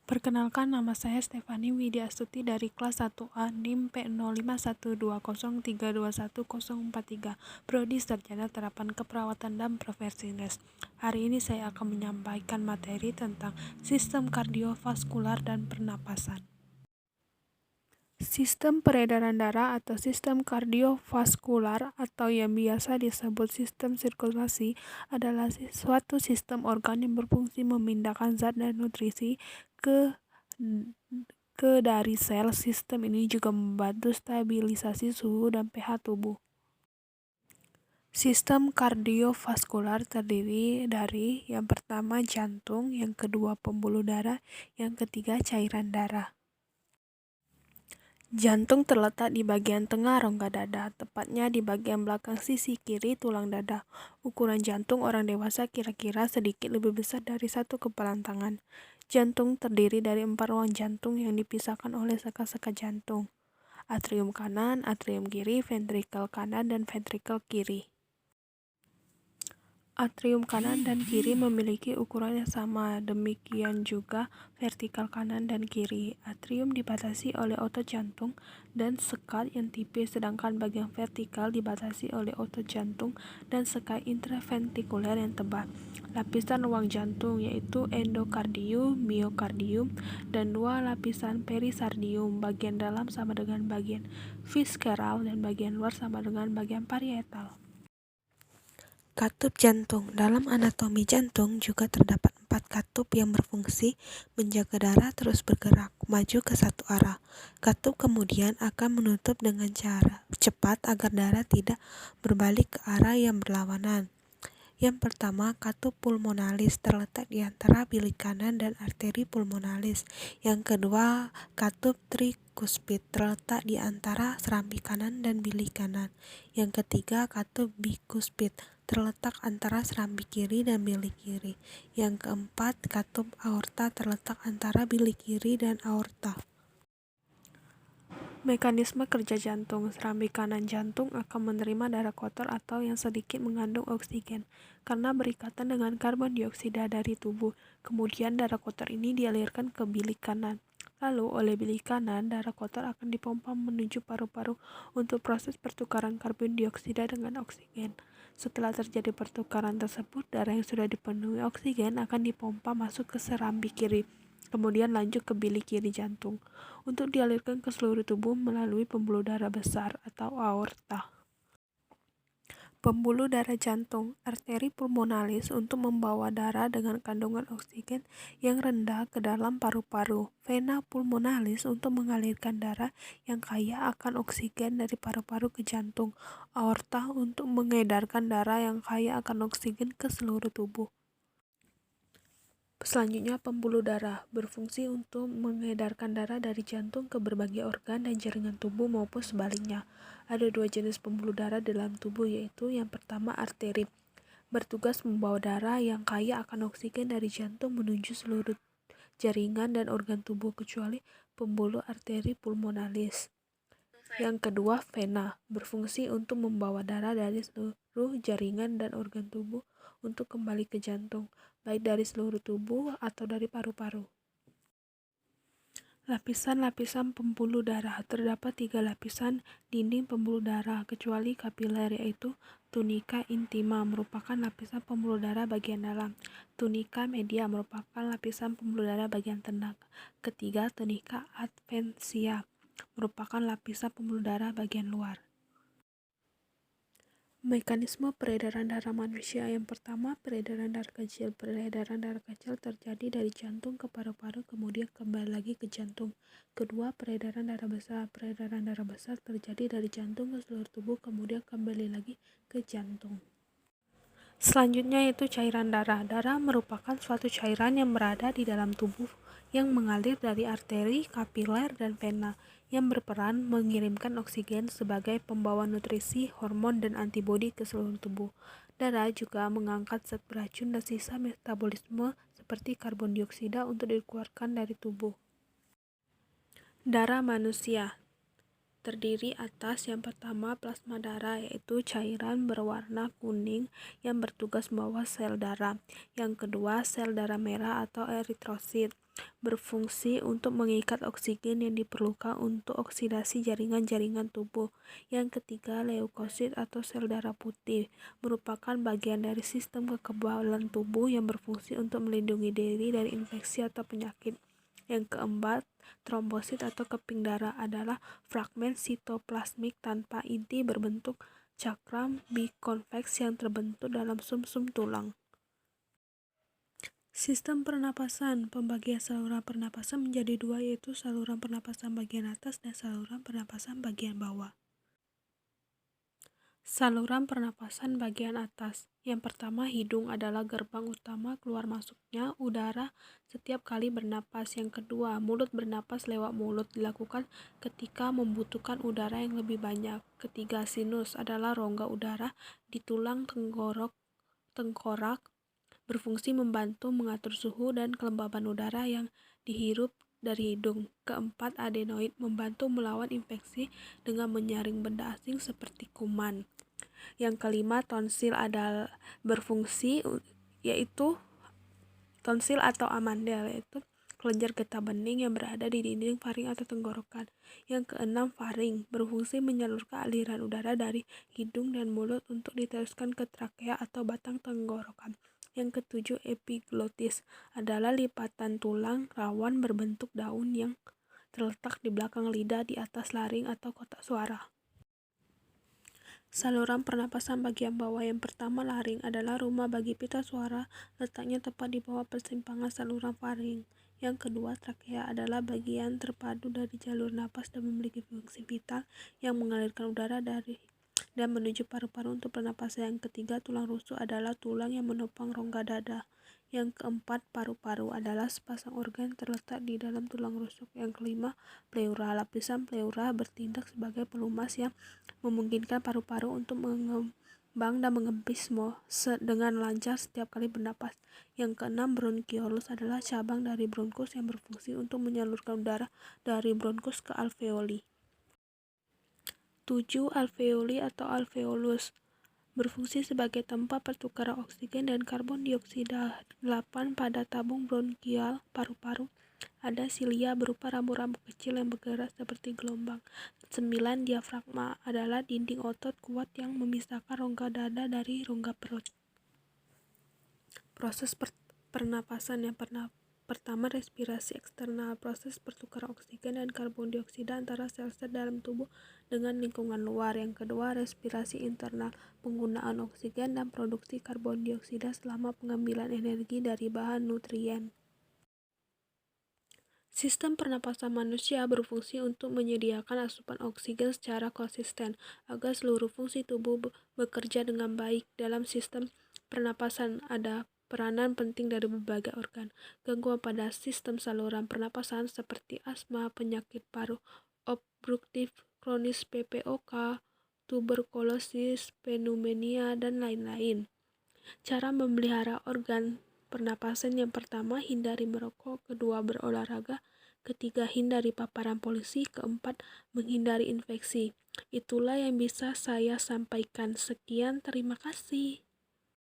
Perkenalkan, nama saya Stefani Widyastuti dari kelas 1A NIM P051203210043, Prodi Sarjana Terapan Keperawatan dan Profesinis. Hari ini saya akan menyampaikan materi tentang sistem kardiovaskular dan pernapasan. Sistem peredaran darah atau sistem kardiovaskular atau yang biasa disebut sistem sirkulasi adalah suatu sistem organ yang berfungsi memindahkan zat dan nutrisi ke dari sel. Sistem ini juga membantu stabilisasi suhu dan pH tubuh. Sistem kardiovaskular terdiri dari yang pertama jantung, yang kedua pembuluh darah, yang ketiga cairan darah. Jantung terletak di bagian tengah rongga dada, tepatnya di bagian belakang sisi kiri tulang dada. Ukuran jantung orang dewasa kira-kira sedikit lebih besar dari satu kepalan tangan. Jantung terdiri dari 4 ruang jantung yang dipisahkan oleh seka-seka jantung. Atrium kanan, atrium kiri, ventrikel kanan, dan ventrikel kiri. Atrium kanan dan kiri memiliki ukuran yang sama, demikian juga vertikal kanan dan kiri. Atrium dibatasi oleh otot jantung dan sekat yang tipis, sedangkan bagian vertikal dibatasi oleh otot jantung dan sekat intraventrikuler yang tebal. Lapisan ruang jantung yaitu endokardium, miokardium, dan 2 lapisan perikardium. Bagian dalam sama dengan bagian visceral dan bagian luar sama dengan bagian parietal. Katup jantung. Dalam anatomi jantung juga terdapat 4 katup yang berfungsi menjaga darah terus bergerak maju ke satu arah. Katup kemudian akan menutup dengan cara cepat agar darah tidak berbalik ke arah yang berlawanan. Yang pertama, katup pulmonalis terletak di antara bilik kanan dan arteri pulmonalis. Yang kedua, katup trikuspid terletak di antara serambi kanan dan bilik kanan. Yang ketiga, katup bikuspid terletak antara serambi kiri dan bilik kiri. Yang keempat, katup aorta terletak antara bilik kiri dan aorta. Mekanisme kerja jantung. Serambi kanan jantung akan menerima darah kotor atau yang sedikit mengandung oksigen karena berikatan dengan karbon dioksida dari tubuh. Kemudian darah kotor ini dialirkan ke bilik kanan. Lalu oleh bilik kanan, darah kotor akan dipompa menuju paru-paru untuk proses pertukaran karbon dioksida dengan oksigen. Setelah terjadi pertukaran tersebut, darah yang sudah dipenuhi oksigen akan dipompa masuk ke serambi kiri, kemudian lanjut ke bilik kiri jantung untuk dialirkan ke seluruh tubuh melalui pembuluh darah besar atau aorta. Pembuluh darah jantung, arteri pulmonalis untuk membawa darah dengan kandungan oksigen yang rendah ke dalam paru-paru. Vena pulmonalis untuk mengalirkan darah yang kaya akan oksigen dari paru-paru ke jantung. Aorta untuk mengedarkan darah yang kaya akan oksigen ke seluruh tubuh. Selanjutnya, pembuluh darah berfungsi untuk mengedarkan darah dari jantung ke berbagai organ dan jaringan tubuh maupun sebaliknya. Ada 2 jenis pembuluh darah dalam tubuh, yaitu yang pertama arteri, bertugas membawa darah yang kaya akan oksigen dari jantung menuju seluruh jaringan dan organ tubuh kecuali pembuluh arteri pulmonalis. Yang kedua, vena, berfungsi untuk membawa darah dari seluruh jaringan dan organ tubuh untuk kembali ke jantung, baik dari seluruh tubuh atau dari paru-paru. Lapisan-lapisan pembuluh darah. Terdapat 3 lapisan dinding pembuluh darah, kecuali kapiler, yaitu tunika intima merupakan lapisan pembuluh darah bagian dalam. Tunika media merupakan lapisan pembuluh darah bagian tengah. Ketiga, tunika adventitia merupakan lapisan pembuluh darah bagian luar. Mekanisme peredaran darah manusia. Yang pertama, peredaran darah kecil. Peredaran darah kecil terjadi dari jantung ke paru-paru, kemudian kembali lagi ke jantung. Kedua, peredaran darah besar. Peredaran darah besar terjadi dari jantung ke seluruh tubuh, kemudian kembali lagi ke jantung. Selanjutnya yaitu cairan darah. Darah merupakan suatu cairan yang berada di dalam tubuh yang mengalir dari arteri, kapiler, dan vena, yang berperan mengirimkan oksigen sebagai pembawa nutrisi, hormon, dan antibodi ke seluruh tubuh. Darah juga mengangkat zat beracun dan sisa metabolisme seperti karbon dioksida untuk dikeluarkan dari tubuh. Darah manusia terdiri atas yang pertama plasma darah, yaitu cairan berwarna kuning yang bertugas membawa sel darah. Yang kedua, sel darah merah atau eritrosit. berfungsi untuk mengikat oksigen yang diperlukan untuk oksidasi jaringan-jaringan tubuh. Yang ketiga, leukosit atau sel darah putih merupakan bagian dari sistem kekebalan tubuh yang berfungsi untuk melindungi diri dari infeksi atau penyakit. Yang keempat, trombosit atau keping darah adalah fragmen sitoplasmik tanpa inti berbentuk cakram bikonveks yang terbentuk dalam sumsum tulang. Sistem pernapasan. Pembagian saluran pernapasan menjadi dua, yaitu saluran pernapasan bagian atas dan saluran pernapasan bagian bawah. Saluran pernapasan bagian atas. Yang pertama, hidung adalah gerbang utama keluar masuknya udara setiap kali bernapas. Yang kedua, mulut bernapas lewat mulut dilakukan ketika membutuhkan udara yang lebih banyak. Ketiga, sinus adalah rongga udara di tulang tengkorak berfungsi membantu mengatur suhu dan kelembaban udara yang dihirup dari hidung. Keempat, adenoid membantu melawan infeksi dengan menyaring benda asing seperti kuman. Yang kelima, tonsil adalah berfungsi yaitu tonsil atau amandel, yaitu kelenjar getah bening yang berada di dinding faring atau tenggorokan. Yang keenam, faring berfungsi menyalurkan aliran udara dari hidung dan mulut untuk diteruskan ke trakea atau batang tenggorokan. Yang ketujuh, epiglotis adalah lipatan tulang rawan berbentuk daun yang terletak di belakang lidah di atas laring atau kotak suara. Saluran pernapasan bagian bawah. Yang pertama, laring adalah rumah bagi pita suara, letaknya tepat di bawah persimpangan saluran faring. Yang kedua, trakea adalah bagian terpadu dari jalur napas dan memiliki fungsi vital yang mengalirkan udara dari dan menuju paru-paru untuk pernapasan. Yang ketiga, tulang rusuk adalah tulang yang menopang rongga dada. Yang keempat, paru-paru adalah sepasang organ terletak di dalam tulang rusuk. Yang kelima, pleura. Lapisan pleura bertindak sebagai pelumas yang memungkinkan paru-paru untuk mengembang dan mengempis dengan lancar setiap kali bernapas. Yang keenam, bronkiolus adalah cabang dari bronkus yang berfungsi untuk menyalurkan udara dari bronkus ke alveoli. 7. Alveoli atau alveolus berfungsi sebagai tempat pertukaran oksigen dan karbon dioksida. 8. Pada tabung bronkial paru-paru ada silia berupa rambu-rambu kecil yang bergerak seperti gelombang. 9. Diafragma adalah dinding otot kuat yang memisahkan rongga dada dari rongga perut. Proses pernapasan. Yang pertama, respirasi eksternal, proses pertukaran oksigen dan karbon dioksida antara sel-sel dalam tubuh dengan lingkungan luar. Yang kedua, respirasi internal, penggunaan oksigen dan produksi karbon dioksida selama pengambilan energi dari bahan nutrien. Sistem pernapasan manusia berfungsi untuk menyediakan asupan oksigen secara konsisten agar seluruh fungsi tubuh bekerja dengan baik. Dalam sistem pernapasan ada peranan penting dari berbagai organ. Gangguan pada sistem saluran pernapasan seperti asma, penyakit paru obstruktif kronis PPOK, tuberkulosis, pneumonia, dan lain-lain. Cara memelihara organ pernapasan. Yang pertama, hindari merokok. Kedua, berolahraga. Ketiga, hindari paparan polusi. Keempat, menghindari infeksi. Itulah yang bisa saya sampaikan. Sekian, terima kasih.